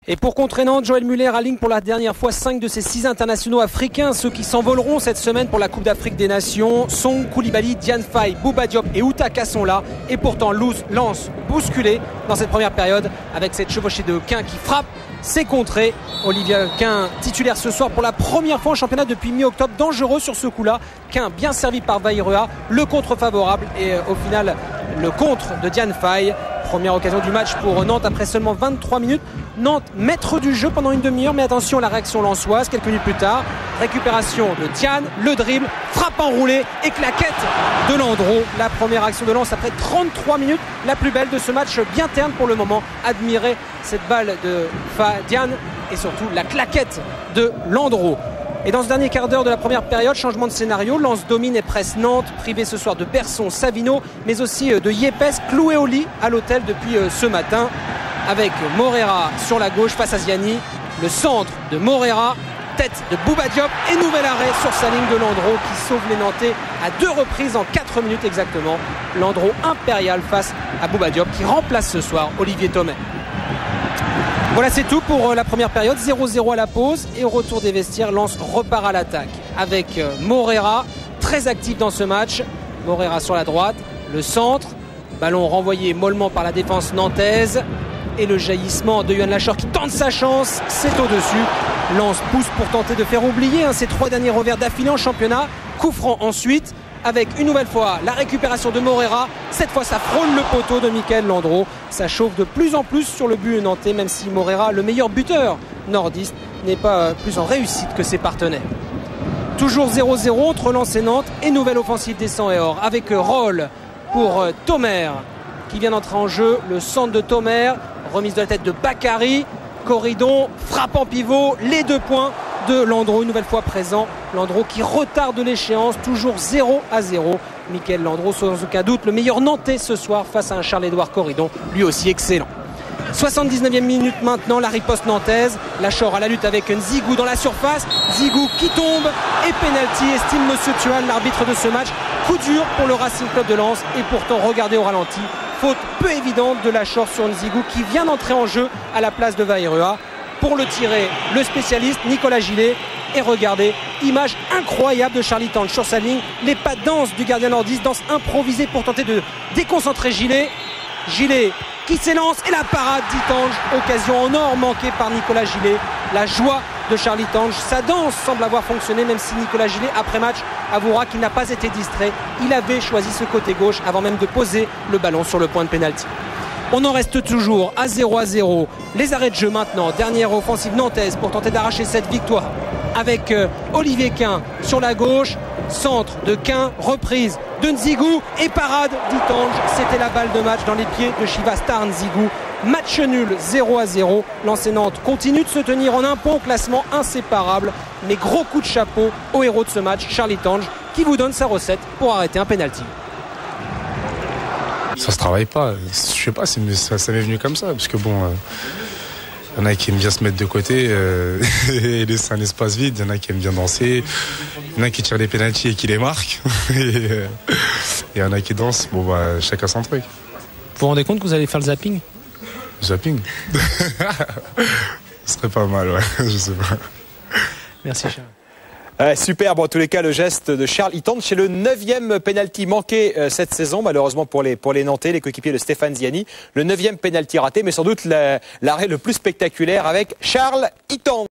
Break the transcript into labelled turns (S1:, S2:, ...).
S1: Et pour contrer Nantes, Joël Muller aligne pour la dernière fois 5 de ses 6 internationaux africains, ceux qui s'envoleront cette semaine pour la Coupe d'Afrique des Nations. Song, Koulibaly, Diane Faye, Bouba Diop et Outaka sont là. Et pourtant, Lens bousculé dans cette première période avec cette chevauchée de Quin qui frappe. C'est contré. Olivier Quin titulaire ce soir pour la première fois en championnat depuis mi-octobre. Dangereux sur ce coup-là. Quin bien servi par Vairua. Le contre favorable et au final le contre de Diane Faye. Première occasion du match pour Nantes après seulement 23 minutes. Nantes maître du jeu pendant une demi-heure, mais attention à la réaction lensoise quelques minutes plus tard. Récupération de Diane, le dribble, frappe enroulée et claquette de Landreau. La première action de Lens après 33 minutes, la plus belle de ce match bien terne pour le moment. Admirez cette balle de Diane et surtout la claquette de Landreau. Et dans ce dernier quart d'heure de la première période, changement de scénario, Lens domine et presse Nantes, privé ce soir de Persson, Savino, mais aussi de Yepes, cloué au lit à l'hôtel depuis ce matin, avec Morera sur la gauche face à Ziani, le centre de Morera, tête de Bouba Diop et nouvel arrêt sur sa ligne de Landreau qui sauve les Nantais à 2 reprises en 4 minutes exactement. Landreau impérial face à Bouba Diop qui remplace ce soir Olivier Thomay. Voilà, c'est tout pour la première période, 0-0 à la pause et au retour des vestiaires, Lens repart à l'attaque avec Morera, très actif dans ce match. Morera sur la droite, le centre, ballon renvoyé mollement par la défense nantaise et le jaillissement de Yoann Lachor qui tente sa chance, c'est au-dessus. Lens pousse pour tenter de faire oublier ses 3 derniers revers d'affilée en championnat, coup franc ensuite. Avec une nouvelle fois la récupération de Morera. Cette fois, ça frôle le poteau de Mickaël Landreau. Ça chauffe de plus en plus sur le but nantais, même si Morera, le meilleur buteur nordiste, n'est pas plus en réussite que ses partenaires. Toujours 0-0 entre Lens et Nantes. Et nouvelle offensive des 100 et or avec Roll pour Thomer qui vient d'entrer en jeu. Le centre de Thomer, remise de la tête de Bakary. Corridon, frappe en pivot, les 2 points de Landreau, une nouvelle fois présent. Landreau qui retarde l'échéance, toujours 0-0. Mickaël Landreau, sans aucun doute, le meilleur nantais ce soir face à un Charles-Édouard Corridon, lui aussi excellent. 79e minute maintenant, la riposte nantaise. Lachor à la lutte avec Nzigou dans la surface. Nzigou qui tombe et pénalty, estime Monsieur Thual, l'arbitre de ce match. Coup dur pour le Racing Club de Lens et pourtant regardez au ralenti. Faute peu évidente de Lachor sur Nzigou qui vient d'entrer en jeu à la place de Vairua. Pour le tirer, le spécialiste Nicolas Gillet. Et regardez, image incroyable de Charlie Tange sur sa ligne. Les pas danses du gardien nordiste, danse improvisée pour tenter de déconcentrer Gillet. Gillet qui s'élance et la parade d'Itange. Occasion en or manquée par Nicolas Gillet. La joie de Charlie Tange. Sa danse semble avoir fonctionné, même si Nicolas Gillet, après match, avouera qu'il n'a pas été distrait. Il avait choisi ce côté gauche avant même de poser le ballon sur le point de pénalty. On en reste toujours à 0-0. Les arrêts de jeu maintenant. Dernière offensive nantaise pour tenter d'arracher cette victoire. Avec Olivier Quin sur la gauche. Centre de Quin, reprise de Nzigou et parade d'Itange. C'était la balle de match dans les pieds de Chivastar Nzigou. Match nul 0-0. Lens et Nantes continue de se tenir en un point au classement inséparable. Mais gros coup de chapeau au héros de ce match, Charlie Tange, qui vous donne sa recette pour arrêter un pénalty.
S2: Ça se travaille pas, je sais pas, ça m'est venu comme ça, parce que bon, il y en a qui aiment bien se mettre de côté et laisser un espace vide, il y en a qui aiment bien danser, il y en a qui tirent des pénaltys et qui les marquent, et il y en a qui dansent, bon bah chacun son truc.
S1: Vous vous rendez compte que vous allez faire le zapping ?
S2: Zapping Ce serait pas mal, ouais, je sais pas.
S1: Merci Charles.
S3: Superbe en tous les cas le geste de Charles Itange. C'est le 9e pénalty manqué cette saison malheureusement pour les Nantais, les coéquipiers de Stéphane Ziani. Le 9e pénalty raté, mais sans doute l'arrêt le plus spectaculaire avec Charles Itange.